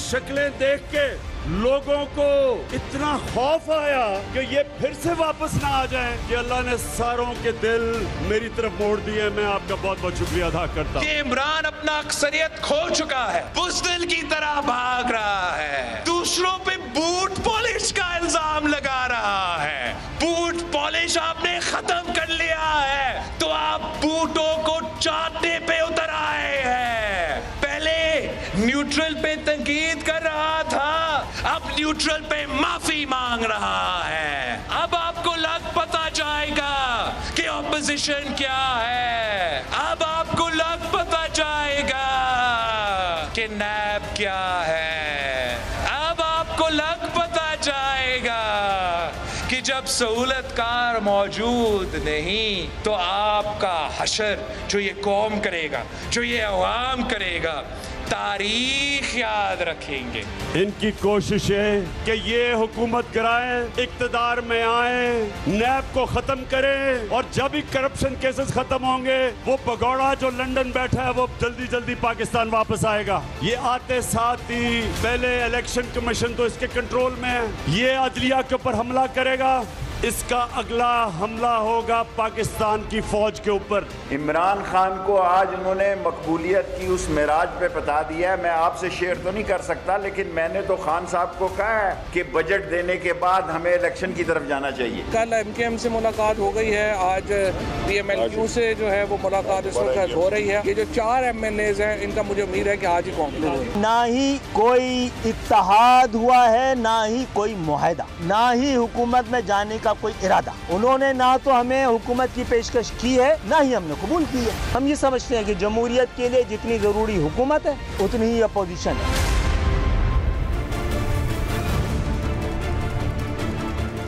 शक्लें देख के लोगों को इतना खौफ आया कि ये फिर से वापस ना आ जाएं कि अल्लाह ने सारों के दिल मेरी तरफ मोड़ दिए। मैं आपका बहुत बहुत शुक्रिया अदा करता हूँ। इमरान अपना अक्सरियत खो चुका है, बुज़दिल की तरह भाग रहा है, दूसरों पे बूट पॉलिश का इल्जाम लगा रहा है। बूट पॉलिश आपने खत्म कर लिया है तो आप बूटों को चाटने पे उतर आए हैं। पहले न्यूट्रल पे तंकीद कर रहा था, अब न्यूट्रल पे माफी मांग रहा है। अब आपको लग पता जाएगा कि ऑपोजिशन क्या है। अब आपको लग पता जाएगा कि नैब क्या है। अब आपको लग पता जाएगा कि जब सहूलतकार मौजूद नहीं तो आपका हशर जो ये कौम करेगा, जो ये अवाम करेगा, तारीख याद रखेंगे। इनकी कोशिश है कि ये हुकूमत कराएं, इक्तदार में आए, नैब को खत्म करें और जब भी करप्शन केसेस खत्म होंगे वो भगौड़ा जो लंदन बैठा है वो जल्दी जल्दी पाकिस्तान वापस आएगा। ये आते साथ ही पहले इलेक्शन कमीशन तो इसके कंट्रोल में है, ये अदलिया के ऊपर हमला करेगा, इसका अगला हमला होगा पाकिस्तान की फौज के ऊपर। इमरान खान को आज उन्होंने मकबूलियत की उस मेराज पे बता दिया है। मैं आपसे शेयर तो नहीं कर सकता लेकिन मैंने तो खान साहब को कहा है कि बजट देने के बाद हमें इलेक्शन की तरफ जाना चाहिए। कल MKM से मुलाकात हो गई है, आज PMLQ से जो है वो मुलाकात इस वक्त हो रही है। ये जो 4 MNAs हैं इनका मुझे उम्मीद है कि आज ही कंक्लूड होगी। ना ही कोई इत्तेहाद हुआ है, ना ही कोई मुआहदा, ना ही हुकूमत में जाने का कोई इरादा। उन्होंने ना तो हमें हुकूमत की पेशकश की है ना ही हमने कबूल की है। हम ये समझते हैं कि जमहूरियत के लिए जितनी जरूरी हुकूमत है उतनी ही अपोजिशन है।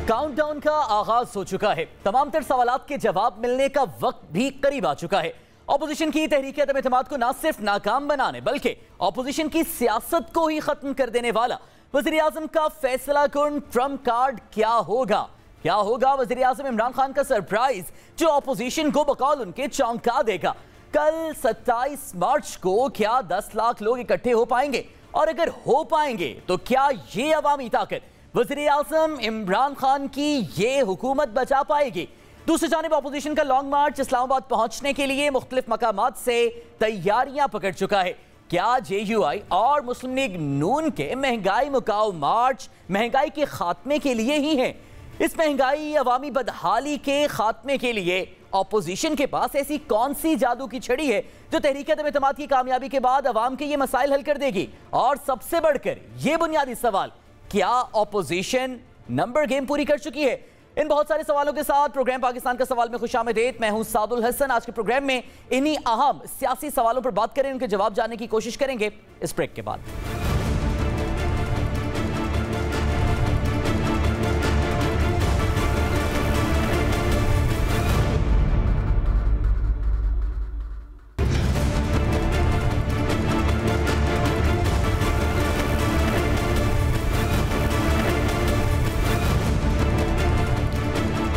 काउंटडाउन का आगाज हो चुका है, तमाम तर सवालात के जवाब मिलने का वक्त भी करीब आ चुका है। ऑपोजिशन की तहरीक अदम एतमाद को न सिर्फ नाकाम बनाने बल्कि ऑपोजिशन की सियासत को ही खत्म कर देने वाला वज़ीर आज़म का फैसला कुन ट्रम्प कार्ड क्या होगा? क्या होगा वज़ीर आज़म इमरान खान का सरप्राइज जो ऑपोजिशन को बकौल उनके चौंका देगा? कल 27 मार्च को क्या 10 लाख लोग इकट्ठे हो पाएंगे? और अगर हो पाएंगे तो क्या ये अवामी ताकत वज़ीर आज़म इमरान खान की ये हुकूमत बचा पाएगी? दूसरी जानिब ऑपोजिशन का लॉन्ग मार्च इस्लामाबाद पहुंचने के लिए मुख्तलिफ मकामात से तैयारियां पकड़ चुका है। क्या JUI और मुस्लिम लीग नून के महंगाई मुकाऊ मार्च महंगाई के खात्मे के लिए ही है? इस महंगाई अवामी बदहाली के खात्मे के लिए ऑपोजिशन के पास ऐसी कौन सी जादू की छड़ी है जो तहरीक अदम एतमाद की कामयाबी के बाद अवाम के ये मसाइल हल कर देगी? और सबसे बढ़कर ये बुनियादी सवाल, क्या ऑपोजिशन नंबर गेम पूरी कर चुकी है? इन बहुत सारे सवालों के साथ प्रोग्राम पाकिस्तान का सवाल में खुशामदीद। मैं हूं सादुल हसन। आज के प्रोग्राम में इन्हीं अहम सियासी सवालों पर बात करें, उनके जवाब जानने की कोशिश करेंगे इस ब्रेक के बाद।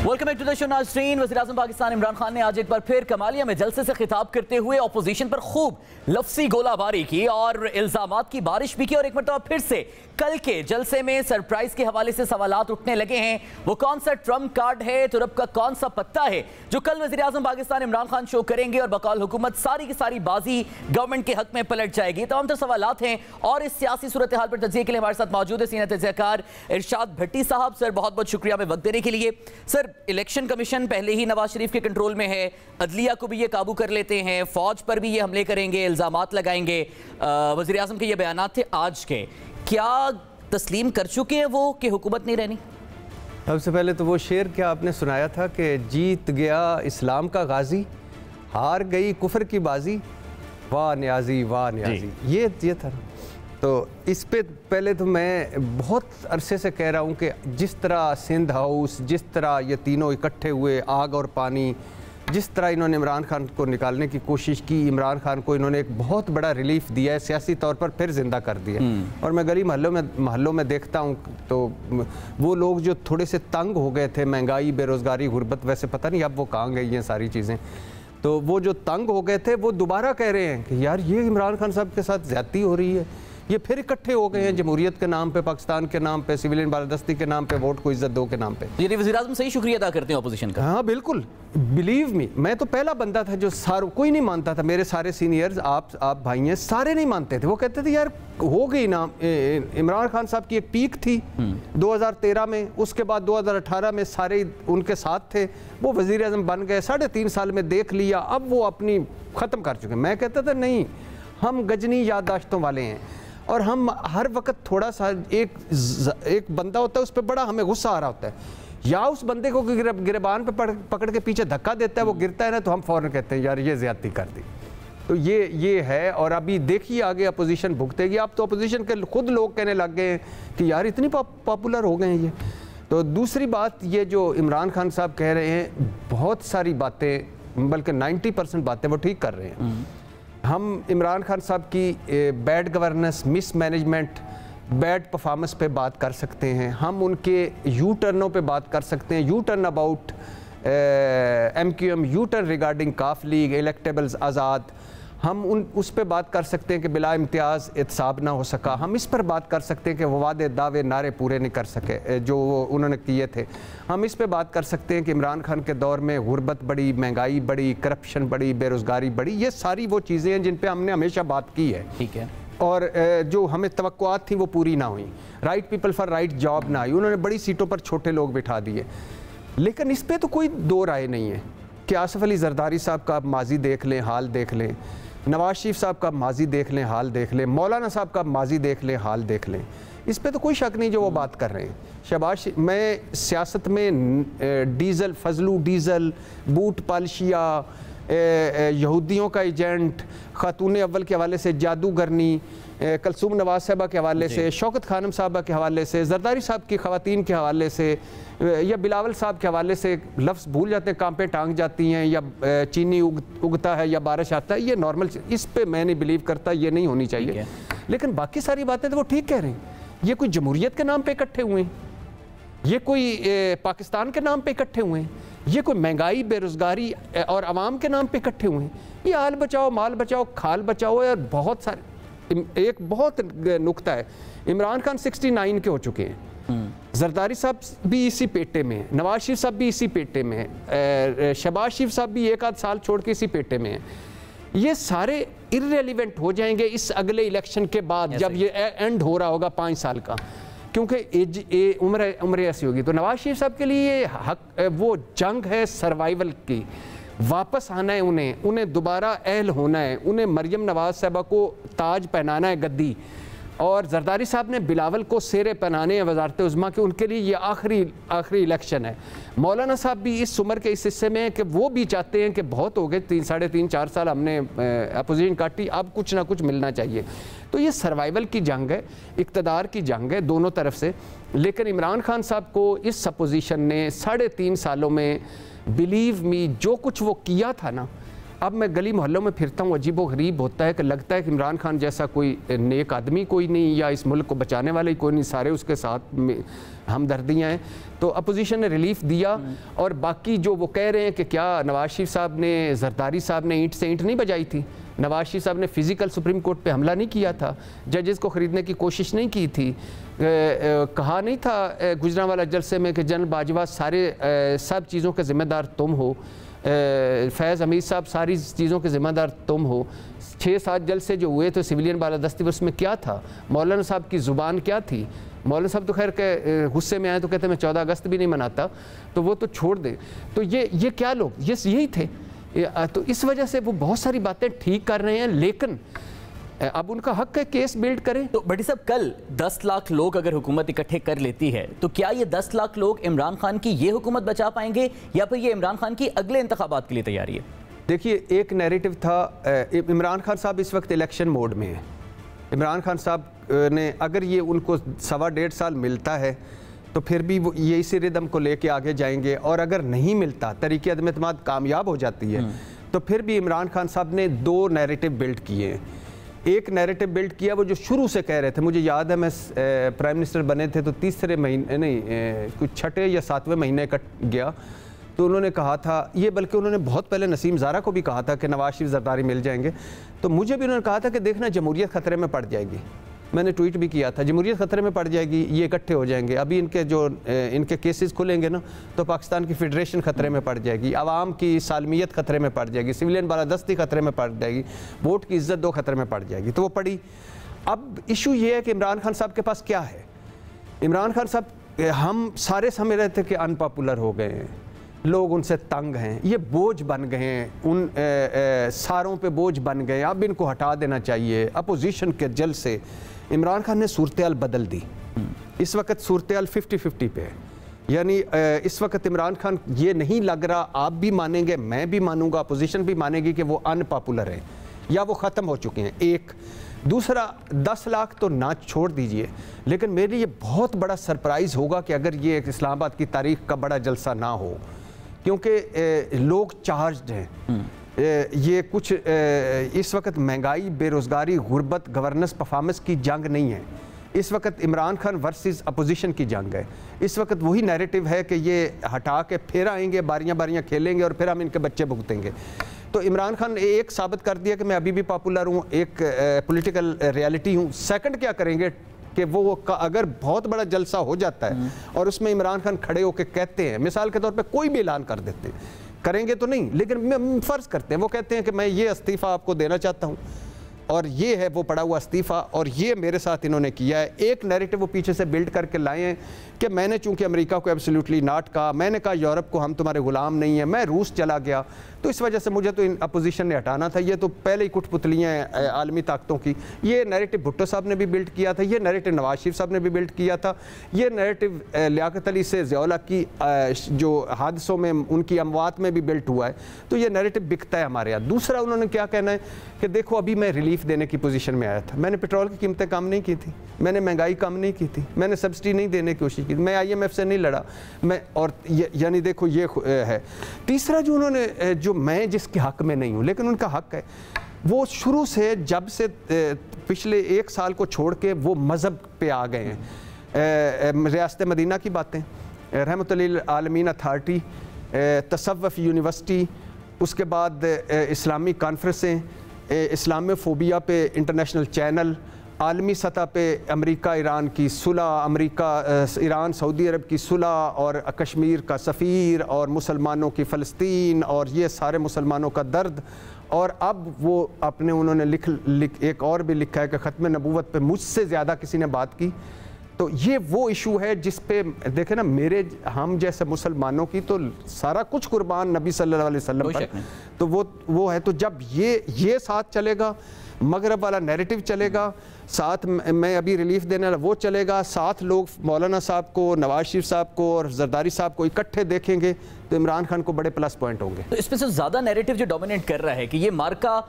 Welcome back to the show नाज़रीन। वज़ीर आज़म पाकिस्तान इमरान खान ने आज एक बार फिर कमालिया में जलसे से खिताब करते हुए ऑपोजिशन पर खूब लफ्ज़ी गोलाबारी की और इल्ज़ामात की बारिश भी की और एक मरतबा फिर से कल के जलसे में सरप्राइज के हवाले से सवालात उठने लगे हैं। वो कौन सा ट्रम्प कार्ड है, तुरप का कौन सा पत्ता है जो कल वज़ीर आज़म पाकिस्तान इमरान खान शो करेंगे और बकौल हुकूमत सारी की सारी बाजी गवर्नमेंट के हक में पलट जाएगी? तमाम तो सवालात हैं और इस सियासी सूरत हाल पर तज्ज़िये के लिए हमारे साथ मौजूद है सीनियर तज्ज़ियाकार इरशाद भट्टी साहब। सर बहुत बहुत शुक्रिया हमें वक्त देने के लिए। सर, इलेक्शन कमीशन पहले ही नवाज शरीफ के कंट्रोल में है, अदलिया को भी ये काबू कर लेते हैं, फौज पर भी ये हमले करेंगे, इल्जामात लगाएंगे। वज़ीर आज़म के ये बयानात थे आज के, क्या तस्लीम कर चुके हैं वो कि हुकूमत नहीं रहनी? सबसे पहले तो वो शेर क्या आपने सुनाया था कि जीत गया इस्लाम का गाजी, हार गई कुफर की बाजी, वाह न्याजी वाह न्याजी, ये था। तो इस पे पहले तो मैं बहुत अरसे से कह रहा हूँ कि जिस तरह सिंध हाउस, जिस तरह ये तीनों इकट्ठे हुए, आग और पानी, जिस तरह इन्होंने इमरान खान को निकालने की कोशिश की, इमरान खान को इन्होंने एक बहुत बड़ा रिलीफ दिया है, सियासी तौर पर फिर जिंदा कर दिया। और मैं गली महल्लों में देखता हूँ तो वो लोग जो थोड़े से तंग हो गए थे, महंगाई, बेरोज़गारी, गुर्बत, वैसे पता नहीं अब वो कहाँ गई हैं सारी चीज़ें, तो वो जो तंग हो गए थे वो दोबारा कह रहे हैं कि यार ये इमरान खान साहब के साथ ज़्यादती हो रही है, ये फिर इकट्ठे हो गए हैं जमहूरियत के नाम पे, पाकिस्तान के नाम पे, सिविलियन बालादस्ती के नाम पे, वोट को इज्जत दो के नाम पे। ये वज़ीर-ए-आज़म सही शुक्रिया अदा करते हैं अपोजिशन का। हाँ बिल्कुल, बिलीव मी, मैं तो पहला बंदा था जो कोई नहीं मानता था, मेरे सारे सीनियर्स, आप भाई हैं, सारे नहीं मानते थे। वो कहते थे यार हो गई ना, इमरान खान साहब की एक पीक थी 2013 में, उसके बाद 2018 में सारे उनके साथ थे, वो वज़ीर-ए-आज़म बन गए, 3.5 साल में देख लिया, अब वो अपनी ख़त्म कर चुके। मैं कहता था नहीं, हम गजनी याददाश्तों वाले हैं और हम हर वक्त थोड़ा सा एक बंदा होता है, उस पर बड़ा हमें गुस्सा आ रहा होता है, या उस बंदे को गिरबान पे पकड़ के पीछे धक्का देता है, वो गिरता है ना, तो हम फ़ौरन कहते हैं यार ये ज़्यादती कर दी। तो ये है, और अभी देखिए आगे अपोजिशन भुगतेगी। अब तो अपोजिशन के खुद लोग कहने लग गए हैं कि यार इतनी पॉपुलर हो गए हैं ये। तो दूसरी बात, ये जो इमरान खान साहब कह रहे हैं, बहुत सारी बातें, बल्कि 90% बातें वो ठीक कर रहे हैं। हम इमरान खान साहब की bad governance, miss management, bad performance पे बात कर सकते हैं, हम उनके यू टर्नों पे बात कर सकते हैं, U turn about MQM, U turn regarding काफ लीग, इलेक्टेबल्स आज़ाद, हम उस पर बात कर सकते हैं कि बिला इम्तियाज़ एहतसाब ना हो सका, हम इस पर बात कर सकते हैं कि वो वादे दावे नारे पूरे नहीं कर सके जो उन्होंने किए थे, हम इस पर बात कर सकते हैं कि इमरान खान के दौर में गुर्बत बढ़ी, महंगाई बढ़ी, करप्शन बढ़ी, बेरोज़गारी बढ़ी, ये सारी वो चीज़ें हैं जिन पर हमने हमेशा बात की है। ठीक है। और जो हमें तवक्कुआत थी वो पूरी ना हुई, right people for right job ना आई, उन्होंने बड़ी सीटों पर छोटे लोग बिठा दिए। लेकिन इस पर तो कोई दो राय नहीं है कि आसिफ अली जरदारी साहब का माजी देख लें, हाल देख लें, नवाज शरीफ साहब का माजी देख लें, हाल देख लें, मौलाना साहब का माजी देख लें, हाल देख लें, इस पे तो कोई शक नहीं जो वो बात कर रहे हैं। शहबाज, मैं सियासत में डीज़ल, फजलू डीज़ल, बूट पालिशिया, यहूदियों का एजेंट, खातून अव्वल के हवाले से जादूगरनी, कलसूम नवाज साहबा के हवाले से, शौकत खानम साहबा के हवाले से, जरदारी साहब की ख़वातीन के हवाले से, या बिलावल साहब के हवाले से लफ्ज़ भूल जाते हैं, कांपें टांग जाती हैं, या चीनी उगता है या बारिश आता है, ये नॉर्मल, इस पे मैं नहीं बिलीव करता, ये नहीं होनी चाहिए। लेकिन बाकी सारी बातें तो वो ठीक कह रहे हैं। ये कोई जमहूरियत के नाम पे इकट्ठे हुए हैं, ये कोई पाकिस्तान के नाम पे इकट्ठे हुए हैं, ये कोई महंगाई, बेरोज़गारी और आवाम के नाम पे इकट्ठे हुए हैं, ये हाल बचाओ, माल बचाओ, खाल बचाओ, यार बहुत सारे। एक बहुत नुक्ता है, इमरान खान 69 के हो चुके हैं, जरदारी साहब भी इसी पेटे में है, नवाज शरीफ साहब भी इसी पेटे में है, शहबाज शरीफ साहब भी 1 आध साल छोड़ के इसी पेटे में है। ये सारे इररेलेवेंट हो जाएंगे इस अगले इलेक्शन के बाद, जब ये एंड हो रहा होगा 5 साल का, क्योंकि उम्र ऐसी होगी। तो नवाज शरीफ साहब के लिए वो जंग है सर्वाइवल की, वापस आना है उन्हें दोबारा अहल होना है, उन्हें मरियम नवाज साहबा को ताज पहनाना है गद्दी, और जरदारी साहब ने बिलावल को सेरे पहनाने हैं वजारत उज़्मा के, उनके लिए ये आखिरी इलेक्शन है। मौलाना साहब भी इस उम्र के इस हिस्से में हैं कि वो भी चाहते हैं कि बहुत हो गए, 3, साढ़े 3, 4 साल हमने अपोजिशन काटी, अब कुछ ना कुछ मिलना चाहिए। तो ये सर्वाइवल की जंग है, इक़्तिदार की जंग है दोनों तरफ से। लेकिन इमरान खान साहब को इस अपोजिशन ने 3.5 सालों में, बिलीव मी, जो कुछ वो किया था ना, अब मैं गली मोहल्लों में फिरता हूँ, अजीब व गरीब होता है कि लगता है कि इमरान खान जैसा कोई नेक आदमी कोई नहीं, या इस मुल्क को बचाने वाले कोई नहीं, सारे उसके साथ में हमदर्दियाँ हैं। तो अपोजिशन ने रिलीफ दिया, और बाकी जो वो कह रहे हैं कि क्या नवाज शरीफ साहब ने, जरदारी साहब ने ईंट से ईंट नहीं बजाई थी, नवाज शरीफ साहब ने फिज़िकल सुप्रीम कोर्ट पे हमला नहीं किया था, जजेस को ख़रीदने की कोशिश नहीं की थी, कहा नहीं था गुजरांवाला जलसे में कि जनरल बाजवा सारे सब चीज़ों के ज़िम्मेदार तुम हो, फैज़ हमीद साहब सारी चीज़ों के ज़िम्मेदार तुम हो। 6-7 जलसे जो हुए तो सिविलियन बालादस्ती उसमें क्या था, मौलाना साहब की ज़ुबान क्या थी, मौलाना साहब तो खैर के गुस्से में आए तो कहते मैं 14 अगस्त भी नहीं मनाता, तो वो तो छोड़ दे। तो ये क्या लोग, यही थे। तो इस वजह से वो बहुत सारी बातें ठीक कर रहे हैं, लेकिन अब उनका हक है केस बिल्ड करें। तो बड़ी साहब, कल 10 लाख लोग अगर हुकूमत इकट्ठे कर लेती है, तो क्या ये 10 लाख लोग इमरान खान की ये हुकूमत बचा पाएंगे, या फिर ये इमरान खान की अगले इंतखाबात के लिए तैयारी है? देखिए, एक नैरेटिव था, इमरान खान साहब इस वक्त इलेक्शन मोड में है। इमरान खान साहब ने अगर ये उनको 1.25 साल मिलता है तो फिर भी वो ये इसी रिदम को लेके आगे जाएंगे, और अगर नहीं मिलता, तरीके अदम एतमाद कामयाब हो जाती है, तो फिर भी इमरान खान साहब ने 2 नैरेटिव बिल्ड किए हैं। एक नैरेटिव बिल्ड किया वो जो शुरू से कह रहे थे, मुझे याद है मैं प्राइम मिनिस्टर बने थे तो 3 महीने नहीं, कुछ 6 या 7वें महीने कट गया, तो उन्होंने कहा था ये, बल्कि उन्होंने बहुत पहले नसीम ज़ारा को भी कहा था कि नवाज शरीफ जरदारी मिल जाएंगे, तो मुझे भी उन्होंने कहा था कि देखना जमहूरियत ख़तरे में पड़ जाएगी, मैंने ट्वीट भी किया था, जमहूरियत खतरे में पड़ जाएगी, ये इकट्ठे हो जाएंगे। अभी इनके केसेस खुलेंगे ना तो पाकिस्तान की फेडरेशन खतरे में पड़ जाएगी, आवाम की सालमियत खतरे में पड़ जाएगी, सिविलियन बालादस्ती खतरे में पड़ जाएगी, वोट की इज्जत दो खतरे में पड़ जाएगी। तो वो पड़ी। अब इशू ये है कि इमरान खान साहब के पास क्या है। इमरान खान साहब, हम सारे समझ रहे थे कि अनपॉपुलर हो गए हैं, लोग उनसे तंग हैं, ये बोझ बन गए हैं, उन सारों पे बोझ बन गए, अब इनको हटा देना चाहिए। अपोजिशन के जल से इमरान खान ने सूरत-ए-हाल बदल दी। इस वक्त सूरत-ए-हाल 50-50 पे है। यानी इस वक्त इमरान खान, ये नहीं लग रहा, आप भी मानेंगे, मैं भी मानूंगा, अपोजिशन भी मानेगी कि वो अनपॉपुलर है या वो ख़त्म हो चुके हैं। एक दूसरा, 10 लाख तो ना छोड़ दीजिए, लेकिन मेरे लिए बहुत बड़ा सरप्राइज़ होगा कि अगर ये इस्लामाबाद की तारीख का बड़ा जलसा ना हो, क्योंकि लोग चार्ज्ड हैं। ये कुछ इस वक्त महंगाई, बेरोज़गारी, गुर्बत, गवर्नेंस, परफॉर्मेंस की जंग नहीं है। इस वक्त इमरान खान वर्सेस अपोजिशन की जंग है। इस वक्त वही नैरेटिव है कि ये हटा के फिर आएंगे, बारियां बारियां खेलेंगे और फिर हम इनके बच्चे भुगतेंगे। तो इमरान खान एक साबित कर दिया कि मैं अभी भी पॉपुलर हूँ, एक पॉलिटिकल रियलिटी हूँ। सेकंड क्या करेंगे कि वो अगर बहुत बड़ा जलसा हो जाता है और उसमें इमरान खान खड़े होकर कहते हैं, मिसाल के तौर पे कोई भी ऐलान कर देते हैं, करेंगे तो नहीं, लेकिन फ़र्ज़ करते हैं, वो कहते हैं कि मैं ये इस्तीफ़ा आपको देना चाहता हूँ और ये है वो पड़ा हुआ इस्तीफ़ा और ये मेरे साथ इन्होंने किया है। एक नैरेटिव वो पीछे से बिल्ड करके लाए हैं कि मैंने चूंकि अमेरिका को एब्सोल्युटली नॉट कहा, मैंने कहा यूरोप को हम तुम्हारे गुलाम नहीं है, मैं रूस चला गया, तो इस वजह से मुझे तो इन अपोजिशन ने हटाना था। ये तो पहले ही कुठपुतलियाँ हैं आलमी ताकतों की। ये नैरेटिव भुट्टो साहब ने भी बिल्ड किया था, ये नैरेटिव नवाज शरीफ साहब ने भी बिल्ड किया था, ये नैरेटिव लियाकत अली से ज़ियाउल हक की जो हादसों में उनकी अमवात में भी बिल्ड हुआ है। तो ये नैरेटिव बिकता है हमारे यहाँ। दूसरा, उन्होंने क्या कहना है कि देखो अभी मैं रिलीफ देने की पोजीशन में आया था, मैंने पेट्रोल की कीमतें कम नहीं की थी, मैंने महंगाई कम नहीं की थी, मैंने सब्सिडी नहीं देने की कोशिश की, मैं IMF से नहीं लड़ा, मैं और यानी देखो ये है। तीसरा जो उन्होंने, जो मैं जिसके हक में नहीं हूँ लेकिन उनका हक है, वो शुरू से जब से पिछले 1 साल को छोड़ के वो मज़हब पे आ गए हैं। रियासत मदीना की बातें, रहमतुल्लिल आलमीन अथॉरिटी, तसव्वुफ़ यूनिवर्सिटी, उसके बाद इस्लामी कॉन्फ्रेंसें, इस्लामोफोबिया पे इंटरनेशनल चैनल, आलमी सतह पे अमेरिका ईरान की सुलह, अमेरिका ईरान सऊदी अरब की सुलह और कश्मीर का सफ़ीर और मुसलमानों की फ़लस्तीन और ये सारे मुसलमानों का दर्द। और अब वो अपने उन्होंने एक और भी लिखा है कि ख़त्म नबूवत पे मुझसे ज़्यादा किसी ने बात की। तो ये वो इशू है जिस पे देखे ना, मेरे हम जैसे मुसलमानों की तो सारा कुछ कुर्बान नबी सल्लल्लाहु अलैहि वसल्लम पर, तो वो है। तो जब ये साथ चलेगा, मगरब वाला नैरेटिव चलेगा, साथ मैं अभी रिलीफ देने वाला वो चलेगा, साथ लोग मौलाना साहब को, नवाज शरीफ साहब को और जरदारी साहब को इकट्ठे देखेंगे, तो इमरान खान को बड़े प्लस पॉइंट होंगे। तो इसमें से ज़्यादा नैरेटिव जो डोमिनेट कर रहा है कि ये मार्का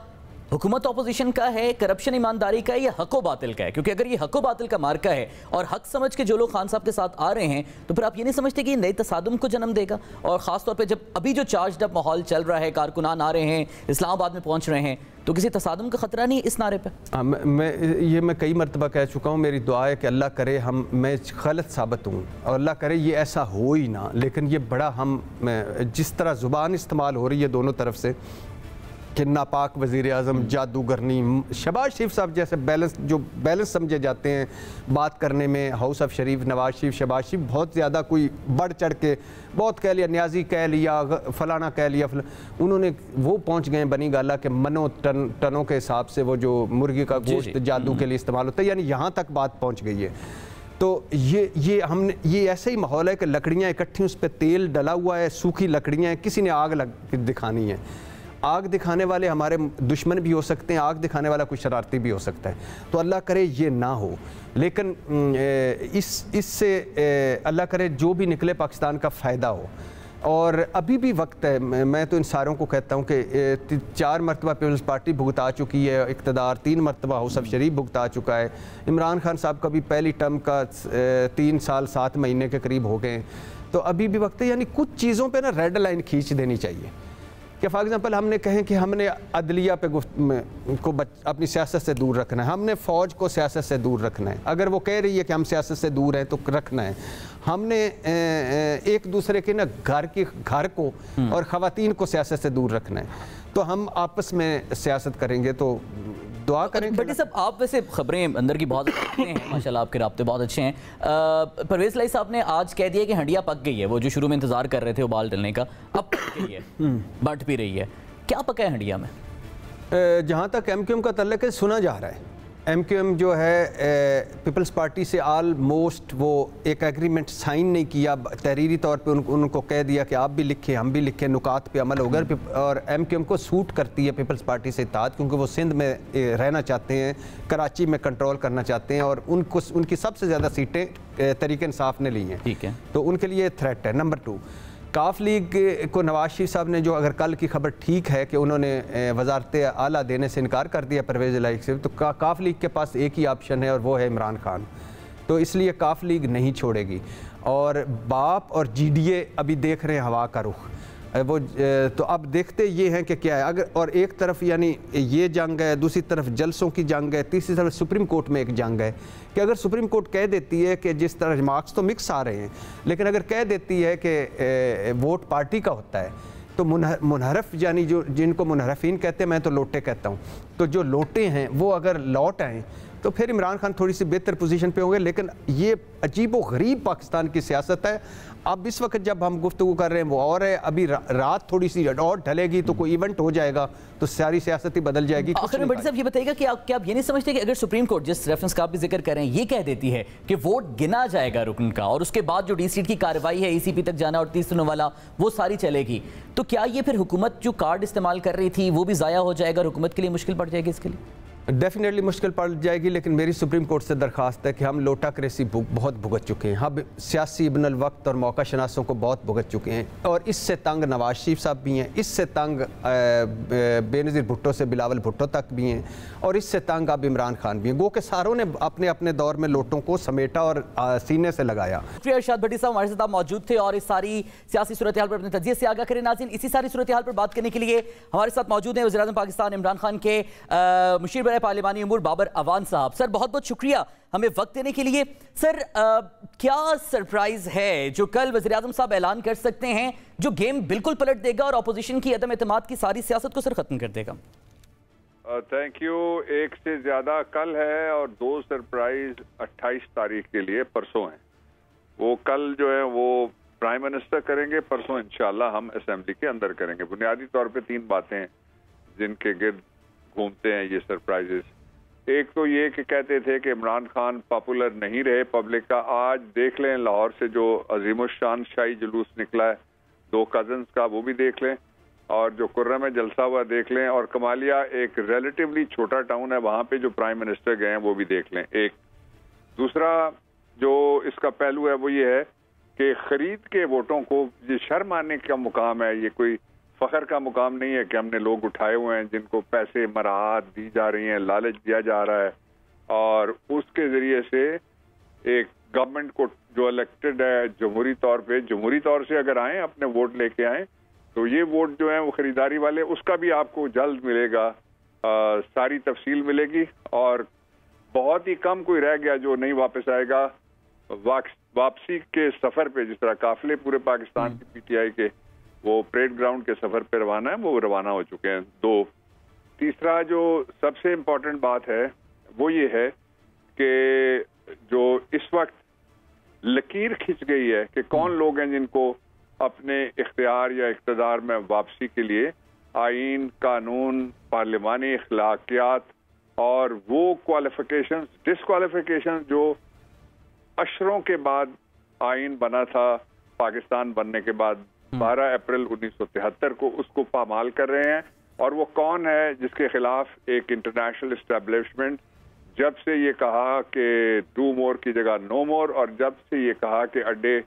हुकूमत ऑपोजिशन का है, करप्शन ईमानदारी का है, या हको बातिल का है? क्योंकि अगर ये हको बातिल का मार्का है और हक समझ के जो लोग खान साहब के साथ आ रहे हैं, तो फिर आप ये नहीं समझते कि ये नए तसादुम को जन्म देगा? और ख़ासतौर पे जब अभी जो चार्ज अप माहौल चल रहा है, कारकुनान आ रहे हैं, इस्लामाबाद में पहुंच रहे हैं, तो किसी तसादुम का ख़तरा नहीं इस नारे पर? मैं कई मरतबा कह चुका हूँ, मेरी दुआ है कि अल्लाह करे मैं गलत साबित हूँ और अल्लाह करे ये ऐसा हो ही ना। लेकिन ये बड़ा जिस तरह ज़ुबान इस्तेमाल हो रही है दोनों तरफ से कि नापाक वज़ीर आज़म, जादूगरनी, शहबाज शरीफ साहब जैसे बैलेंस समझे जाते हैं बात करने में, हाउस ऑफ शरीफ, नवाज शरीफ, शहबाज शरीफ बहुत ज़्यादा कोई बढ़ चढ़ के बहुत कह लिया, न्याजी कह लिया, फलाना कह लिया, उन्होंने वो पहुंच गए बनी गाला के मनो टनों के हिसाब से वो जो मुर्गी का गोश्त जादू के लिए इस्तेमाल होता है, यानी यहाँ तक बात पहुँच गई है। तो ये ऐसे ही माहौल है कि लकड़ियाँ इकट्ठी, उस पर तेल डला हुआ है, सूखी लकड़ियाँ हैं, किसी ने आग दिखानी है। आग दिखाने वाले हमारे दुश्मन भी हो सकते हैं, आग दिखाने वाला कोई शरारती भी हो सकता है, तो अल्लाह करे ये ना हो। लेकिन इससे अल्लाह करे जो भी निकले पाकिस्तान का फ़ायदा हो। और अभी भी वक्त है, मैं तो इन सारों को कहता हूँ कि 4 मरतबा पीपल्स पार्टी भुगता चुकी है इक़्तिदार, 3 मरतबा हाउस ऑफ शरीफ भुगता चुका है। इमरान खान साहब का भी पहली टर्म का 3 साल 7 महीने के करीब हो गए, तो अभी भी वक्त है। यानी कुछ चीज़ों पर ना रेड लाइन खींच देनी चाहिए कि फॉर एग्ज़ाम्पल हमने कहें कि हमने अदलिया पे को अपनी सियासत से दूर रखना है, हमने फ़ौज को सियासत से दूर रखना है, अगर वो कह रही है कि हम सियासत से दूर हैं तो रखना है। हमने एक दूसरे के ना घर को और ख़वातीन को सियासत से दूर रखना है, तो हम आपस में सियासत करेंगे तो दुआ करें। बट सब आप वैसे खबरें अंदर की बहुत अच्छे हैं माशाल्लाह, आपके राब्ते बहुत अच्छे हैं। परवेज़ लाई साहब ने आज कह दिया कि हंडिया पक गई है, वो जो शुरू में इंतजार कर रहे थे उबाल डलने का, अब पक गई है, बट भी रही है। क्या पका है हंडिया में? जहाँ तक MQM का तल्लुक है, सुना जा रहा है MQM जो है पीपल्स पार्टी से ऑलमोस्ट वो एक एग्रीमेंट साइन नहीं किया, तहरीरी तौर पे उनको कह दिया कि आप भी लिखें हम भी लिखें, नुकात पे अमल होगा। और MQM को सूट करती है पीपल्स पार्टी से इत्तेहाद, क्योंकि वो सिंध में रहना चाहते हैं, कराची में कंट्रोल करना चाहते हैं, और उनको उनकी सबसे ज़्यादा सीटें तहरीक इंसाफ ने ली हैं। ठीक है, तो उनके लिए थ्रेट है। नंबर 2, काफ लीग को नवाज शरीफ साहब ने, जो अगर कल की खबर ठीक है कि उन्होंने वजारत आला देने से इनकार कर दिया परवेज़ लाई से, तो काफ लीग के पास एक ही ऑप्शन है और वो है इमरान खान। तो इसलिए काफ लीग नहीं छोड़ेगी। और बाप और GDA अभी देख रहे हैं हवा का रुख, वो तो अब देखते ये हैं कि क्या है। अगर और एक तरफ यानी ये जंग है, दूसरी तरफ जलसों की जंग है, तीसरी तरफ सुप्रीम कोर्ट में एक जंग है कि अगर सुप्रीम कोर्ट कह देती है कि जिस तरह मार्क्स तो मिक्स आ रहे हैं, लेकिन अगर कह देती है कि वोट पार्टी का होता है, तो मुनहरफ यानी जो जिनको मुनहरफीन कहते हैं, मैं तो लोटे कहता हूँ, तो जो लोटे हैं वो अगर लौट आएँ तो फिर इमरान खान थोड़ी सी बेहतर पोजीशन पे होंगे। लेकिन ये अजीब व गरीब पाकिस्तान की सियासत है। अब इस वक्त जब हम गुफ्तगू कर रहे हैं वो और है, अभी रात थोड़ी सी और ढलेगी तो कोई इवेंट हो जाएगा तो सारी सियासत ही बदल जाएगी। आखिर में भट्टी साहब ये बताइएगा कि आप ये नहीं समझते कि अगर सुप्रीम कोर्ट, जिस रेफरेंस का आप भी जिक्र कर रहे हैं, ये कह देती है कि वोट गिना जाएगा रुकन का और उसके बाद जो डी-सीट की कार्रवाई है ECP तक जाना और 30 दिनों वाला वो सारी चलेगी, तो क्या ये फिर हुकूमत जो कार्ड इस्तेमाल कर रही थी वो भी ज़ाया हो जाएगा, हुकूमत के लिए मुश्किल पड़ जाएगी? इसके लिए डेफिनेटली मुश्किल पड़ जाएगी। लेकिन मेरी सुप्रीम कोर्ट से दरख्वास्त है कि हम लोटा क्रेसी बहुत भुगत चुके हैं, हम सियासी इब्न अल वक्त और मौका शनासों को बहुत भुगत चुके हैं, और इससे तंग नवाज शरीफ साहब भी हैं, इससे तंग बेनज़ीर भुट्टो से बिलावल भुट्टो तक भी हैं, और इससे तंग अब इमरान खान भी हैं। गो के सारों ने अपने अपने दौर में लोटों को समेटा और सीने से लगाया। शुक्रिया इरशाद भट्टी साहब, हमारे साथ आप मौजूद थे और इस सारी सियासी सूरत हाल पर अपने तजिए से आगाह करें। नाज़रीन, इसी सारी सूरत हाल पर बात करने के लिए हमारे साथ मौजूद हैं वज़ीर-ए-आज़म पाकिस्तान इमरान खान के मुशीर बराए पार्लिमानी उमूर बाबर अवान साहब। सर, बहुत बहुत शुक्रिया हमें वक्त देने के लिए। सर, क्या सरप्राइज है जो कल वज़ीर-ए-आज़म साहब ऐलान कर सकते हैं, जो गेम बिल्कुल पलट देगा और अपोजिशन की अदम एतमाद की सारी सियासत को सर खत्म कर देगा? Thank you. एक से ज्यादा कल है और 2 सरप्राइज 28 तारीख के लिए परसों हैं। वो कल जो है वो प्राइम मिनिस्टर करेंगे, परसों इंशाल्लाह हम असेंबली के अंदर करेंगे। बुनियादी तौर पे 3 बातें हैं जिनके गिर्द घूमते हैं ये सरप्राइजेस। एक तो ये कि कहते थे कि इमरान खान पॉपुलर नहीं रहे पब्लिक का। आज देख लें लाहौर से जो अजीमुशान शाही जुलूस निकला है 2 कजन्स का, वो भी देख लें, और जो कुर्रम में जलसा हुआ देख लें, और कमालिया एक रिलेटिवली छोटा टाउन है, वहां पे जो प्राइम मिनिस्टर गए हैं वो भी देख लें। एक दूसरा जो इसका पहलू है वो ये है कि खरीद के वोटों को, ये शर्म आने का मुकाम है, ये कोई फखर का मुकाम नहीं है कि हमने लोग उठाए हुए हैं जिनको पैसे मराहत दी जा रही हैं, लालच दिया जा रहा है, और उसके जरिए से एक गवर्नमेंट को जो इलेक्टेड है जमहूरी तौर से अगर आए अपने वोट लेके आए, तो ये वोट जो है वो खरीदारी वाले, उसका भी आपको जल्द मिलेगा, सारी तफसील मिलेगी, और बहुत ही कम कोई रह गया जो नहीं वापस आएगा। वापसी के सफर पे, जिस तरह काफिले पूरे पाकिस्तान के PTI के वो परेड ग्राउंड के सफर पे रवाना है, वो रवाना हो चुके हैं 2। तीसरा जो सबसे इम्पोर्टेंट बात है वो ये है कि जो इस वक्त लकीर खिंच गई है कि कौन लोग हैं जिनको अपने इख्तियार या इख्तिदार में वापसी के लिए आईन, कानून, पार्लिमानी अखलाकियात और वो क्वालिफिकेशंस, डिसक्वालिफिकेशंस जो अशरों के बाद आईन बना था पाकिस्तान बनने के बाद 12 अप्रैल 1973 को, उसको पामाल कर रहे हैं। और वो कौन है जिसके खिलाफ एक इंटरनेशनल एस्टेब्लिशमेंट जब से ये कहा कि डू मोर की जगह नो मोर, और जब से ये कहा कि अड्डे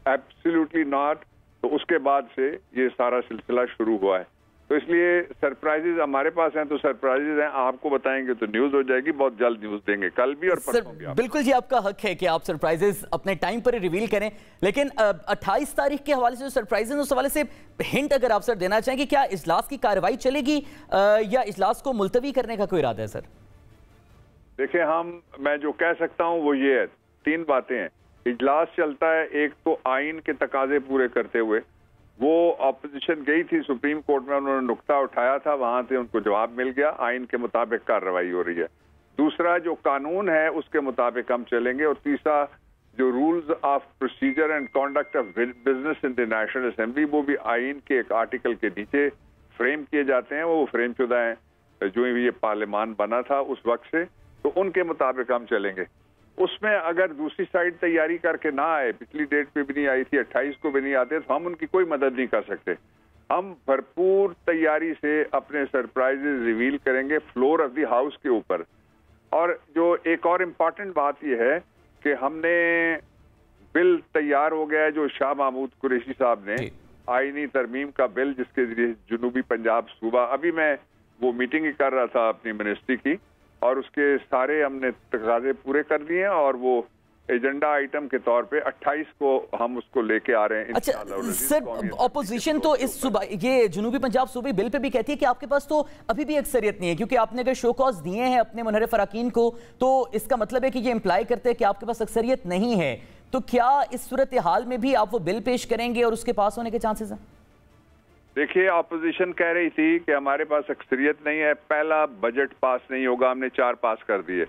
एब्सोल्युटली नॉट, तो उसके बाद से ये सारा सिलसिला शुरू हुआ है। तो इसलिए सरप्राइजेज हमारे पास हैं, तो सरप्राइजेज हैं, आपको बताएंगे तो न्यूज हो जाएगी, बहुत जल्द न्यूज देंगे, कल भी और परसों भी। बिल्कुल जी, आपका हक है कि आप सरप्राइजेज अपने टाइम पर रिवील करें, लेकिन 28 तारीख के हवाले से जो सरप्राइजेज, उस हवाले से हिंट अगर आप सर देना चाहें कि क्या इजलास की कार्रवाई चलेगी या इजलास को मुलतवी करने का कोई इरादा है? सर देखिए, मैं जो कह सकता हूँ वो ये है, 3 बातें हैं। इजलास चलता है, एक तो आइन के तकाजे पूरे करते हुए, वो ऑपोजिशन गई थी सुप्रीम कोर्ट में, उन्होंने नुक्ता उठाया था, वहां से उनको जवाब मिल गया, आइन के मुताबिक कार्रवाई हो रही है। दूसरा जो कानून है उसके मुताबिक हम चलेंगे, और तीसरा जो rules of procedure and conduct of business in the national assembly, वो भी आइन के एक आर्टिकल के नीचे फ्रेम किए जाते हैं, वो फ्रेम शुदा हैं जो ये पार्लियामान बना था उस वक्त से, तो उनके मुताबिक हम चलेंगे। उसमें अगर दूसरी साइड तैयारी करके ना आए, पिछली डेट पे भी नहीं आई थी, 28 को भी नहीं आते, तो हम उनकी कोई मदद नहीं कर सकते। हम भरपूर तैयारी से अपने सरप्राइजेज रिवील करेंगे फ्लोर ऑफ द हाउस के ऊपर। और जो एक और इम्पॉर्टेंट बात यह है कि हमने बिल तैयार हो गया है जो शाह महमूद कुरैशी साहब ने, आईनी तरमीम का बिल, जिसके जरिए जनूबी पंजाब सूबा, अभी मैं वो मीटिंग ही कर रहा था अपनी मिनिस्ट्री की, और उसके सारे हमने तकाजे पूरे कर दिए हैं, और वो एजेंडा आइटम के तौर पे 28 को हम उसको लेके आ रहे हैं। अच्छा सर, ऑपोजिशन तो इस सूबा, ये जनूबी पंजाब सूबे बिल पे भी कहती है कि आपके पास तो अभी भी अक्सरियत नहीं है, क्योंकि आपने अगर शो कॉज दिए हैं अपने मुनहरिफ अरकान को, तो इसका मतलब है कि ये इंप्लाई करते हैं कि आपके पास अक्सरियत नहीं है। तो क्या इस सूरत हाल में भी आप वो बिल पेश करेंगे और उसके पास होने के चांसेस हैं? देखिए, ऑपोजिशन कह रही थी कि हमारे पास अक्सरियत नहीं है, पहला बजट पास नहीं होगा, हमने 4 पास कर दिए।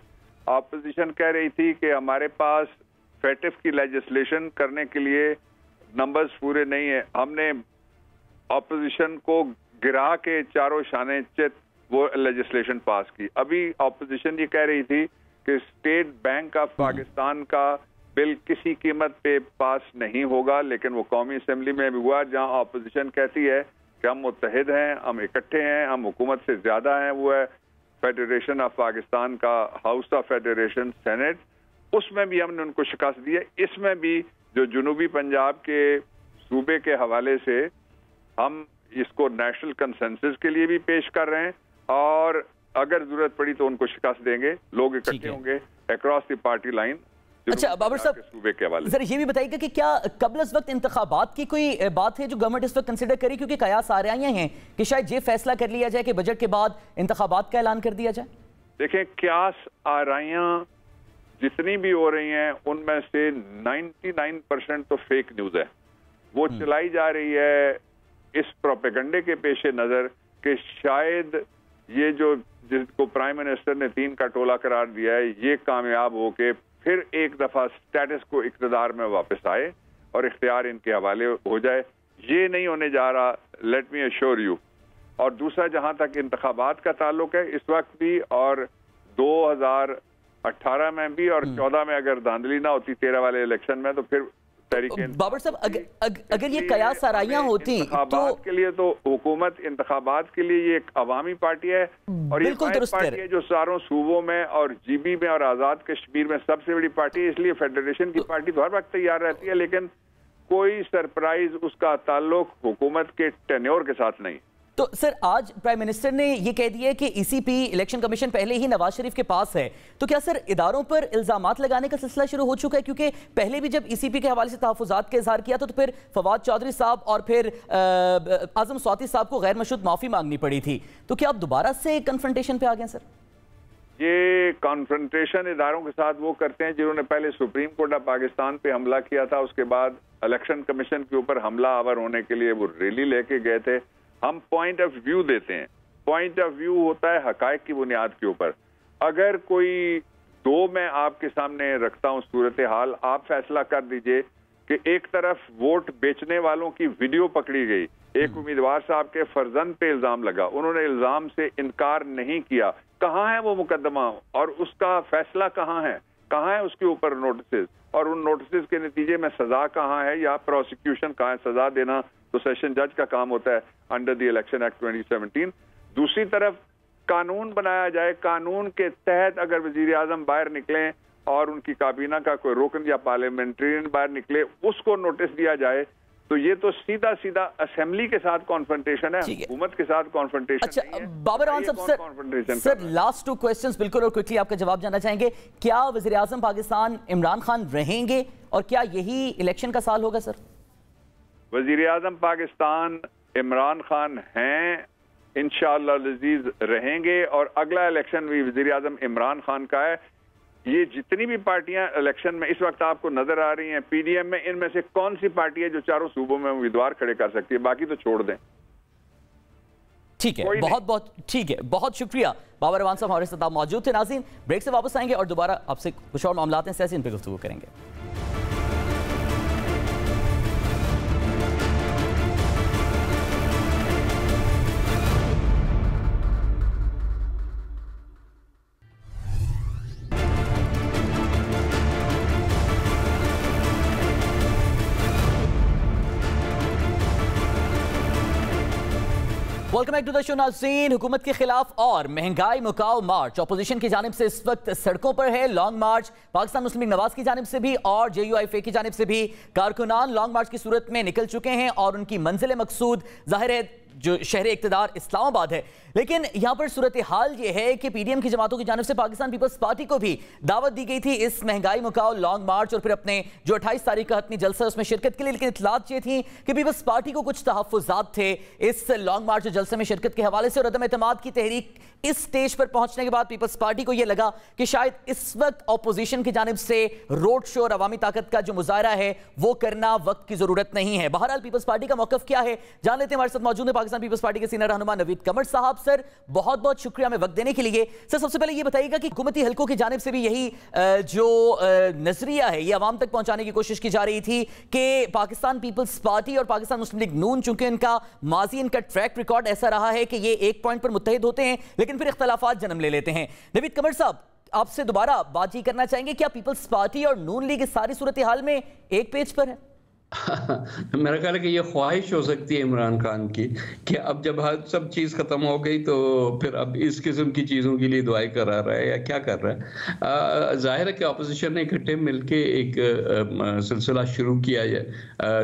ऑपोजिशन कह रही थी कि हमारे पास फेटिफ की लेजिस्लेशन करने के लिए नंबर्स पूरे नहीं है, हमने ऑपोजिशन को गिरा के चारों शाने चित वो लेजिस्लेशन पास की। अभी ऑपोजिशन ये कह रही थी कि स्टेट बैंक ऑफ पाकिस्तान का बिल किसी कीमत पे पास नहीं होगा, लेकिन वो कौमी असेंबली में भी हुआ, जहां ऑपोजिशन कहती है कि हम मुत्तहिद हैं, हम इकट्ठे हैं, हम हुकूमत से ज्यादा हैं। वो है फेडरेशन ऑफ पाकिस्तान का हाउस ऑफ फेडरेशन सेनेट, उसमें भी हमने उनको शिकस्त दी है। इसमें भी जो जनूबी पंजाब के सूबे के हवाले से हम इसको नेशनल कंसेंसस के लिए भी पेश कर रहे हैं, और अगर जरूरत पड़ी तो उनको शिकस्त देंगे, लोग इकट्ठे होंगे अक्रॉस द पार्टी लाइन। अच्छा बाबर साहब, सूबे के हवाले सर ये भी बताइएगा कि क्या कबल इस वक्त इंतखाबात की कोई बात है जो गवर्नमेंट इस वक्त कंसिडर करी, क्योंकि कयास आ रही हैं कि शायद ये फैसला कर लिया जाए कि बजट के बाद इंतखाबात का ऐलान कर दिया जाए? देखें, क्यास आराइयां जितनी भी हो रही हैं उनमें से 99% तो फेक न्यूज है, वो चलाई जा रही है इस प्रोपेगंडे के पेश नजर कि शायद ये जो जिसको प्राइम मिनिस्टर ने 3 का टोला करार दिया है, ये कामयाब होके फिर एक दफा स्टेटस को इख्तियार में वापस आए और इख्तियार इनके हवाले हो जाए। ये नहीं होने जा रहा, लेट मी अश्योर यू। और दूसरा, जहां तक इंतखाबात का ताल्लुक है, इस वक्त भी और 2018 में भी और 14 में अगर धांधली ना होती 13 वाले इलेक्शन में, तो फिर बाबर साहब अगर ये कयास आराइयां होती तो के लिए, तो हुकूमत इंतखाबात के लिए ये एक अवामी पार्टी है, और ये पार्टी है जो सारों सूबों में और जीबी में और आजाद कश्मीर में सबसे बड़ी पार्टी है। इसलिए फेडरेशन की पार्टी तो हर वक्त तैयार रहती है, लेकिन कोई सरप्राइज उसका ताल्लुक हुकूमत के टेन्योर के साथ नहीं। तो सर आज प्राइम मिनिस्टर ने यह कह दिया कि ईसीपी इलेक्शन कमीशन पहले ही नवाज शरीफ के पास है, तो क्या सर इदारों पर इल्जामात लगाने का सिलसिला शुरू हो चुका है? क्योंकि पहले भी जब ईसीपी के हवाले से तहफुजात का इजहार किया था, तो फिर फवाद चौधरी साहब और फिर आजम स्वाति साहब को गैर मशरूत माफी मांगनी पड़ी थी, तो क्या आप दोबारा से कन्फ्रंटेशन पे आ गए? सर ये कॉन्फ्रंटेशन इदारों के साथ वो करते हैं जिन्होंने पहले सुप्रीम कोर्ट ऑफ पाकिस्तान पे हमला किया था, उसके बाद इलेक्शन कमीशन के ऊपर हमला आवर होने के लिए वो रैली लेके गए थे। हम पॉइंट ऑफ व्यू देते हैं, पॉइंट ऑफ व्यू होता है हकायक की बुनियाद के ऊपर। अगर कोई दो मैं आपके सामने रखता हूं सूरत हाल, आप फैसला कर दीजिए कि एक तरफ वोट बेचने वालों की वीडियो पकड़ी गई, एक उम्मीदवार साहब के फर्जंद पे इल्जाम लगा, उन्होंने इल्जाम से इनकार नहीं किया, कहां है वो मुकदमा और उसका फैसला कहां है, कहां है उसके ऊपर नोटिस, और उन नोटिस के नतीजे में सजा कहां है या प्रोसिक्यूशन कहां है? सजा देना तो सेशन जज का काम होता है अंडर द इलेक्शन एक्ट 2017। दूसरी तरफ कानून बनाया जाए, कानून के तहत अगर वजीर आजम बाहर निकलें और उनकी काबीना का कोई रुकन या पार्लियामेंट्रियन बाहर निकले, उसको नोटिस दिया जाए, तो ये तो सीधा सीधा असेंबली के साथ कॉन्फ्रंटेशन है, हुकूमत के साथ कॉन्फ्रंटेशन। अच्छा बाबर सर लास्ट 2 क्वेश्चंस बिल्कुल और क्विकली आपका जवाब जानना चाहेंगे। क्या वजीर आजम पाकिस्तान इमरान खान रहेंगे और क्या यही इलेक्शन का साल होगा? सर वजीर आजम पाकिस्तान इमरान खान हैं, इंशाअल्लाह अज़ीज रहेंगे, और अगला इलेक्शन भी वजीर आजम इमरान खान का है। ये जितनी भी पार्टियां इलेक्शन में इस वक्त आपको नजर आ रही हैं पीडीएम में, इनमें से कौन सी पार्टी है जो चारों सूबों में उम्मीदवार खड़े कर सकती है? बाकी तो छोड़ दें। ठीक है, बहुत बहुत ठीक है, बहुत शुक्रिया बाबर रहमान साहब हमारे साथ आप मौजूद थे। नाज़रीन, ब्रेक से वापस आएंगे और दोबारा आपसे कुछ और मामलात हैं सियासी, इन पर गुफ्तगू करेंगे। Welcome back to the show. नाज़रीन, हुकूमत के खिलाफ और महंगाई मुकाओ मार्च अपोजिशन की जानिब से इस वक्त सड़कों पर है। लॉन्ग मार्च पाकिस्तान मुस्लिम लीग नवाज की जानिब से भी और JUIF की जानिब से भी कारकुनान लॉन्ग मार्च की सूरत में निकल चुके हैं और उनकी मंजिल मकसूद जाहिर है जो शहर इक़्तिदार इस्लामाबाद है। लेकिन यहाँ पर सूरत हाल ये है कि PDM की जमातों की जानिब से पाकिस्तान पीपल्स पार्टी को भी दावत दी गई थी इस महंगाई मुकाओ लॉन्ग मार्च और फिर अपने जो 28 तारीख का हतमी जलसा उसमें शिरकत के लिए। लेकिन इतलात ये थी कि पीपल्स पार्टी को कुछ तहफ़्फ़ुज़ात थे इस लॉन्ग मार्च और जलसे में शिरकत के हवाले से और अदम एतमाद की तहरीक इस स्टेज पर पहुंचने के बाद पीपल्स पार्टी को यह लगा कि शायद इस वक्त अपोजिशन की जानिब से रोड शो और अवामी ताकत का जो मुजाहरा है वो करना वक्त की जरूरत नहीं है। बहरहाल पीपल्स पार्टी का मौक़िफ़ क्या है जान लेते हैं। हमारे साथ मौजूद है पाकिस्तान पीपल्स पार्टी के सीनियर रहनुमा नवीद कमर साहब। सर, बहुत बहुत शुक्रिया हमें वक्त देने के लिए। सर, सबसे पहले ये बताइएगा कि हुकूमती हलकों की जानिब से भी यही जो नजरिया है ये अवाम तक पहुंचाने की कोशिश की जा रही थी कि पाकिस्तान पीपल्स पार्टी और पाकिस्तान मुस्लिम लीग नून, चूंकि इनका माजी इनका ट्रैक रिकॉर्ड ऐसा रहा है कि ये एक पॉइंट पर मुत्तहिद होते हैं लेकिन फिर इख्तलाफात जन्म ले लेते हैं। नवीद कमर साहब, आपसे दोबारा बात ये करना चाहेंगे, क्या पीपल्स पार्टी और नून लीग इस सारी सूरत हाल में एक पेज पर है? मेरा ख्याल है कि ये ख्वाहिश हो सकती है इमरान खान की कि अब जब हर सब चीज़ ख़त्म हो गई तो फिर अब इस किस्म की चीज़ों के लिए दुआई करा रहा है या क्या कर रहा है। जाहिर है कि अपोजिशन ने इकट्ठे मिलके एक सिलसिला शुरू किया है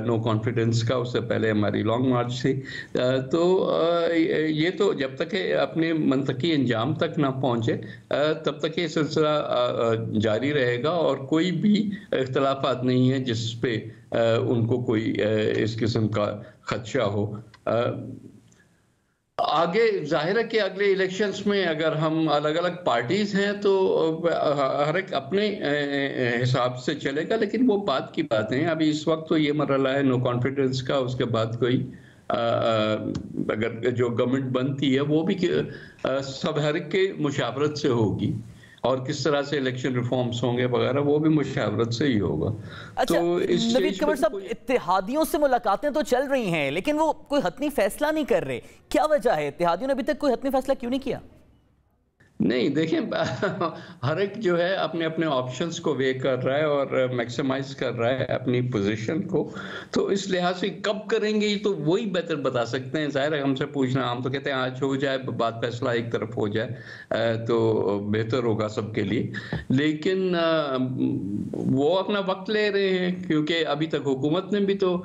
नो कॉन्फिडेंस का। उससे पहले हमारी लॉन्ग मार्च थी। तो ये तो जब तक अपने मंतकी अंजाम तक ना पहुँचे तब तक ये सिलसिला जारी रहेगा और कोई भी इख्तलाफात नहीं है जिस पे उनको कोई इस किस्म का खदशा हो। आगे जाहिर है कि अगले इलेक्शंस में अगर हम अलग अलग पार्टीज हैं तो हर एक अपने हिसाब से चलेगा, लेकिन वो बात की बात है। अभी इस वक्त तो ये मरहला है नो कॉन्फिडेंस का। उसके बाद कोई अगर जो गवर्नमेंट बनती है वो भी सब हर एक के मुशावरत से होगी और किस तरह से इलेक्शन रिफॉर्म्स होंगे वगैरह वो भी मुशावरत से ही होगा। अच्छा, तो नवीद कमर साहब, इत्तेहादियों से मुलाकातें तो चल रही हैं लेकिन वो कोई हतमी फैसला नहीं कर रहे, क्या वजह है? इत्तेहादियों ने अभी तक कोई हतमी फैसला क्यों नहीं किया? नहीं, देखिए हर एक जो है अपने अपने ऑप्शंस को वे कर रहा है और मैक्सिमाइज कर रहा है अपनी पोजीशन को। तो इस लिहाज से कब करेंगे तो वही बेहतर बता सकते हैं। जाहिर है हमसे पूछना, हम तो कहते हैं आज हो जाए, बात फैसला एक तरफ हो जाए तो बेहतर होगा सबके लिए। लेकिन वो अपना वक्त ले रहे हैं क्योंकि अभी तक हुकूमत ने भी तो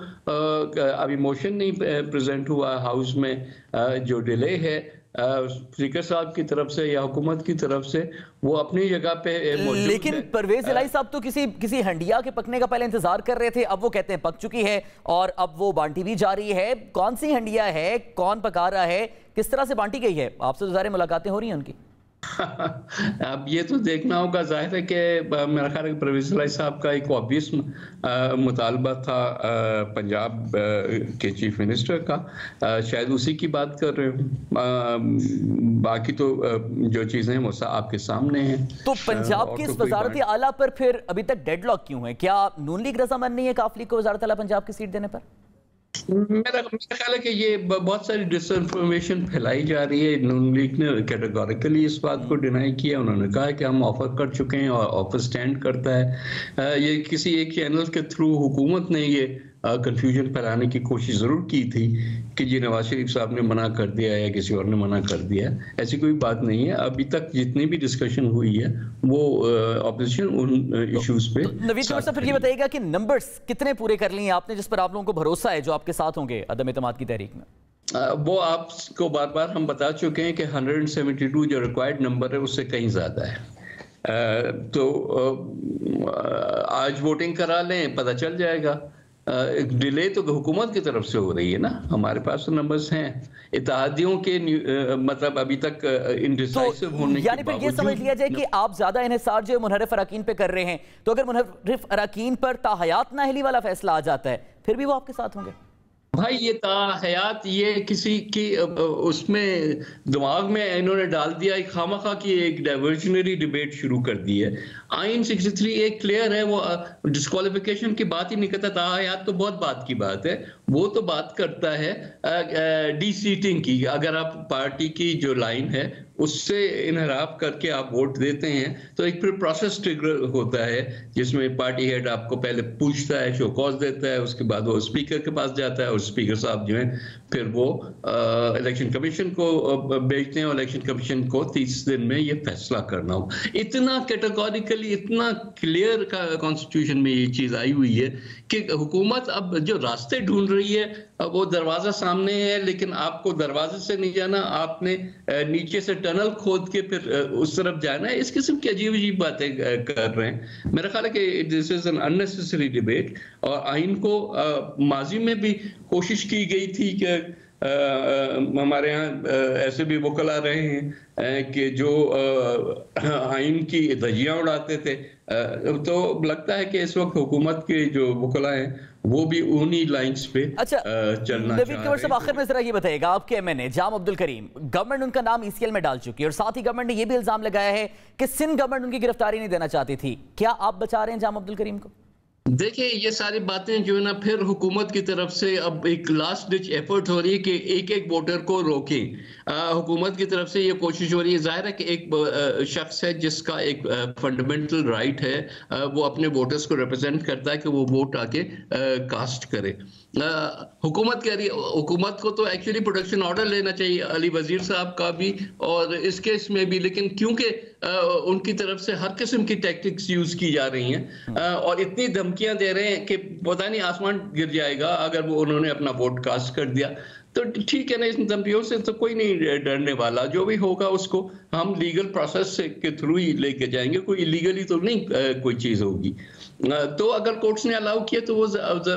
अभी मोशन नहीं प्रेजेंट हुआ हाउस में। जो डिले है स्पीकर साहब की तरफ से या हुकूमत की तरफ से वो अपनी जगह पे मौजूद है। लेकिन परवेज इलाही साहब तो किसी हंडिया के पकने का पहले इंतजार कर रहे थे, अब वो कहते हैं पक चुकी है और अब वो बांटी भी जा रही है। कौन सी हंडिया है, कौन पका रहा है, किस तरह से बांटी गई है? आपसे तो सारी मुलाकातें हो रही हैं उनकी। अब ये तो देखना होगा। जाहिर है कि मेरा ख्याल है कि परवेज इलाही साहब का एक ऑब्वियस मुतालबा था पंजाब के चीफ मिनिस्टर का, शायद उसी की बात कर रहे हूँ। बाकी तो जो चीज़ें हैं वो आपके सामने हैं। तो पंजाब की इस वजारती आला पर फिर अभी तक डेडलॉक क्यों है? क्या नून लीग रजामंद नहीं है काफ लीग को वजारत आला पंजाब की सीट देने पर? मेरा ख्याल है कि ये बहुत सारी डिसइंफॉर्मेशन फैलाई जा रही है। नून लीग ने कैटेगोरिकली इस बात को डिनाई किया। उन्होंने कहा कि हम ऑफर कर चुके हैं और ऑफर स्टैंड करता है। ये किसी एक चैनल के थ्रू हुकूमत ने ये कंफ्यूजन फैलाने की कोशिश जरूर की थी कि जी नवाज शरीफ साहब ने मना कर दिया है या किसी और ने मना कर दिया। ऐसी कोई बात नहीं है। अभी तक जितनी भी डिस्कशन हुई है वो ऑपोजिशन उन इश्यूज पे। नवीद साहब फिर ये बताइएगा कि नंबर्स कितने पूरे कर लिए आपने जिस पर आप लोगों को भरोसा है जो आपके साथ होंगे अदम एतमाद की तहरीक में? वो आपको बार बार हम बता चुके हैं कि 172 जो रिक्वायर्ड नंबर है उससे कहीं ज्यादा है। तो आज वोटिंग करा लें, पता चल जाएगा डिले तो हुकूमत की तरफ से हो रही है ना, हमारे पास तो नंबर्स हैं। इत्तेहादियों के मतलब अभी तक इंडिसाइसिव होने के यानी फिर ये समझ लिया जाए कि आप ज्यादा इन्हिसार जो मुनहरिफ अरकान पे कर रहे हैं, तो अगर मुनहरिफ अरकान पर ताहयात नाअहली वाला फैसला आ जाता है फिर भी वो आपके साथ होंगे? भाई ये ताहयात ये किसी की उसमें दिमाग में इन्होंने डाल दिया, एक खामखा की एक डाइवर्जनरी डिबेट शुरू कर दी है। आइन 63 एक क्लियर है, वो डिस्क्वालिफिकेशन की बात ही नहीं करता। ताहयात तो बहुत बात की बात है, वो तो बात करता है डी सीटिंग की। अगर आप पार्टी की जो लाइन है उससे इनहराफ करके आप वोट देते हैं तो एक फिर प्रोसेस ट्रिगर होता है, जिसमें पार्टी हेड आपको पहले पूछता है, शो कॉज देता है, उसके बाद वो स्पीकर के पास जाता है और स्पीकर साहब जो है फिर वो इलेक्शन कमीशन को भेजते हैं और इलेक्शन कमीशन को 30 दिन में ये फैसला करना हो। इतना कैटेगोरिकली, इतना क्लियर का कॉन्स्टिट्यूशन में ये चीज आई हुई है कि हुकूमत अब जो रास्ते ढूंढ रही है, वो दरवाजा सामने है लेकिन आपको दरवाजे से नहीं जाना, आपने नीचे से टनल खोद के फिर उस तरफ जाना है। इस किस्म की अजीब अजीब बातें कर रहे हैं। मेरा ख्याल है कि this is an unnecessary debate. और आइन को माजी में भी कोशिश की गई थी कि हमारे यहाँ ऐसे भी वकला आ रहे हैं कि जो आइन की धज्जियां उड़ाते थे, तो लगता है कि इस वक्त हुकूमत के जो वकला हैं वो भी उन्हीं लाइंस पे चलना चाह रहे हैं। आखिर में जरा ये बताइएगा, आपके एमएनए जाम अब्दुल करीम, गवर्नमेंट उनका नाम ईसीएल में डाल चुकी है और साथ ही गवर्नमेंट ने ये भी इल्जाम लगाया है कि सिंध गवर्नमेंट उनकी गिरफ्तारी नहीं देना चाहती थी। क्या आप बचा रहे हैं जाम अब्दुल करीम को? देखिए ये सारी बातें जो है ना, फिर हुकूमत की तरफ से अब एक लास्ट डिच एफर्ट हो रही है कि एक एक वोटर को रोकें। हुकूमत की तरफ से ये कोशिश हो रही है। जाहिर है कि एक शख्स है जिसका एक फंडामेंटल राइट है, वो अपने वोटर्स को रिप्रेजेंट करता है कि वो वोट आके कास्ट करे। हुकूमत कह रही है, हुकूमत को तो एक्चुअली प्रोटेक्शन ऑर्डर लेना चाहिए, अली वजीर साहब का भी और इस केस में भी, लेकिन क्योंकि उनकी तरफ से हर किस्म की टैक्टिक्स यूज की जा रही हैं और इतनी धमकियां दे रहे हैं कि पता नहीं आसमान गिर जाएगा अगर वो उन्होंने अपना वोट कास्ट कर दिया। तो ठीक है ना, इस धमकियों से तो कोई नहीं डरने वाला। जो भी होगा उसको हम लीगल प्रोसेस के थ्रू ही लेके जाएंगे, कोई इलीगली तो नहीं कोई चीज होगी। तो अगर कोर्ट्स ने अलाउ किया तो वो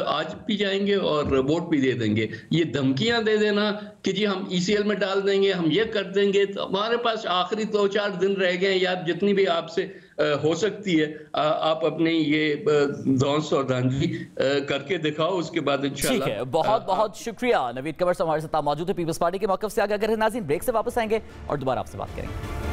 आज भी जाएंगे और वोट भी दे देंगे। ये धमकियां दे देना कि जी हम ईसीएल में डाल देंगे, हम ये कर देंगे, तो हमारे पास आखिरी 2-4 दिन रह गए हैं यार, जितनी भी आपसे हो सकती है आप अपने ये धौंस और धांधली करके दिखाओ, उसके बाद इंशाल्लाह। ठीक है, बहुत बहुत शुक्रिया नवीद कंवर साहब हमारे साथ मौजूद है पीपल्स पार्टी के मौक़िफ़ से आगे। अगर नाज़रीन ब्रेक से वापस आएंगे और दोबारा आपसे बात करेंगे।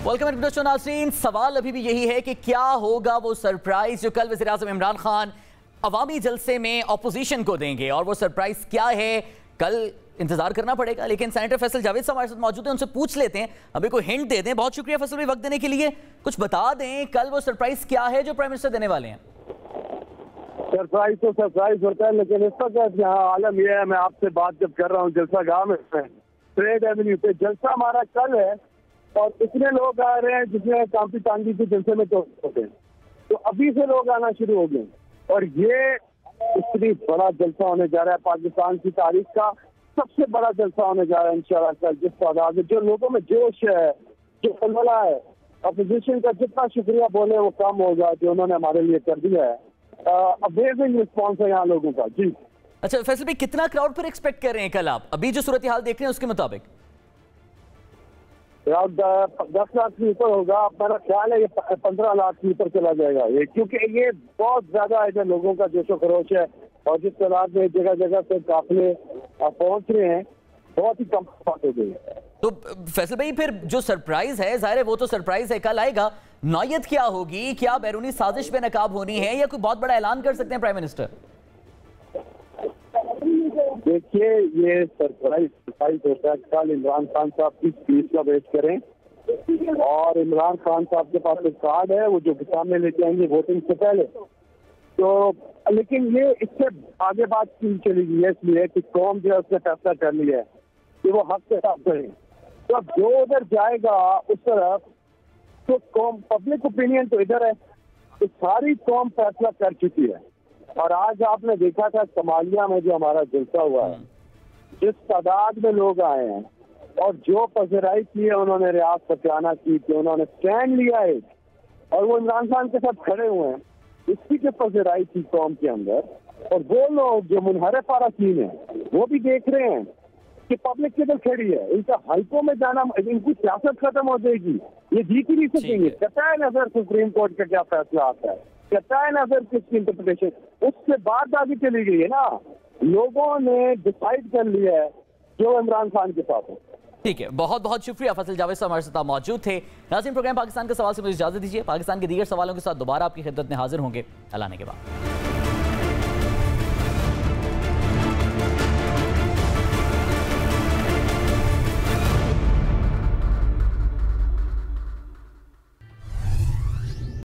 वेलकम टू नाज़रीन। सवाल अभी भी यही है कि क्या होगा वो सरप्राइज जो कल वज़ीर-ए-आज़म इमरान खान अवामी जलसे में ऑपोजिशन को देंगे, और वो सरप्राइज क्या है कल इंतजार करना पड़ेगा। लेकिन सेनेटर फैसल जावेद साहब हमारे साथ मौजूद हैं, उनसे पूछ लेते हैं, हमें कोई हिंट दे दें। बहुत शुक्रिया फैसल भाई वक्त देने के लिए। कुछ बता दें कल वो सरप्राइज क्या है जो प्राइम मिनिस्टर देने वाले हैं? सरप्राइज तो सरप्राइज होता है, लेकिन इस वक्त यहाँ आलम यह है, मैं आपसे बात जब कर रहा हूँ जलसा गाह में ट्रेड एवेन्यू पे जलसा हमारा कल है और इतने लोग आ रहे हैं जिसमें काफी तांगी के जलसे में तो होते हैं, तो अभी से लोग आना शुरू हो गए और ये इतनी बड़ा जलसा होने जा रहा है। पाकिस्तान की तारीख का सबसे बड़ा जलसा होने जा रहा है इंशाल्लाह कल। जिस तादाद जो लोगों में जोश है, जो कलबला है, अपोजिशन का जितना शुक्रिया बोले वो कम होगा जो उन्होंने हमारे लिए कर दिया है। अमेजिंग रिस्पॉन्स है यहाँ लोगों का। जी अच्छा फैसल भाई, कितना क्राउड पर एक्सपेक्ट कर रहे हैं कल आप? अभी जो सूरत हाल देख रहे हैं उसके मुताबिक 10 लाख से ऊपर होगा। मेरा ख्याल है ये 15 लाख से ऊपर चला जाएगा ये, क्योंकि ये बहुत ज्यादा है लोगों का जोशो खरोश है और जिस तादाद में जगह जगह से काफिले पहुंच रहे हैं, बहुत ही कम बात हो गई। तो फैसल भाई फिर जो सरप्राइज है, जाहिर है वो तो सरप्राइज है, कल आएगा। नौयत क्या होगी? क्या बैरूनी साजिश पे नकाब होनी है या कोई बहुत बड़ा ऐलान कर सकते हैं प्राइम मिनिस्टर? देखिए ये सरप्राइज होता है। कल इमरान खान साहब की स्पीच का वेट करें और इमरान खान साहब के पास एक कार्ड है वो जो सामने लेके आएंगे वोटिंग से पहले। तो लेकिन ये इससे आगे बात की चलेगी इसलिए कि कौम जो है उसने फैसला कर लिया है कि वो हक के साथ करें। तो अब जो उधर जाएगा उस तरफ तो कौम, पब्लिक ओपिनियन तो इधर है, तो सारी कौम फैसला कर चुकी है। और आज आपने देखा था सोमालिया में जो हमारा जलसा हुआ है, जिस तादाद में लोग आए हैं और जो पजराई की है उन्होंने, रियाज पटियाला की थी, उन्होंने स्टैंड लिया है और वो इमरान खान के साथ खड़े हुए हैं, इसकी जो पजराई थी कौम के अंदर। और वो लोग जो मुनहरफ अरकान है वो भी देख रहे हैं कि पब्लिक किधर खड़ी है, इनका हल्कों में जाना, इनकी सियासत खत्म हो जाएगी, ये जीत ही नहीं सकेंगे। कतई नजर सुप्रीम कोर्ट का क्या फैसला आता है, कतई नजर किसकी इंटरप्रिटेशन, उससे बात आगे चली गई है ना। लोगों ने डिसाइड कर लिया है जो इमरान खान के साथ है। ठीक है, बहुत बहुत शुक्रिया फैसल जावेद साहब हमारे साथ मौजूद थे। नाज़रीन, प्रोग्राम पाकिस्तान का सवाल से मुझे इजाजत दीजिए। पाकिस्तान के दीगर सवालों के साथ दोबारा आपकी खिदमत में हाजिर होंगे अल्लाह ने के बाद।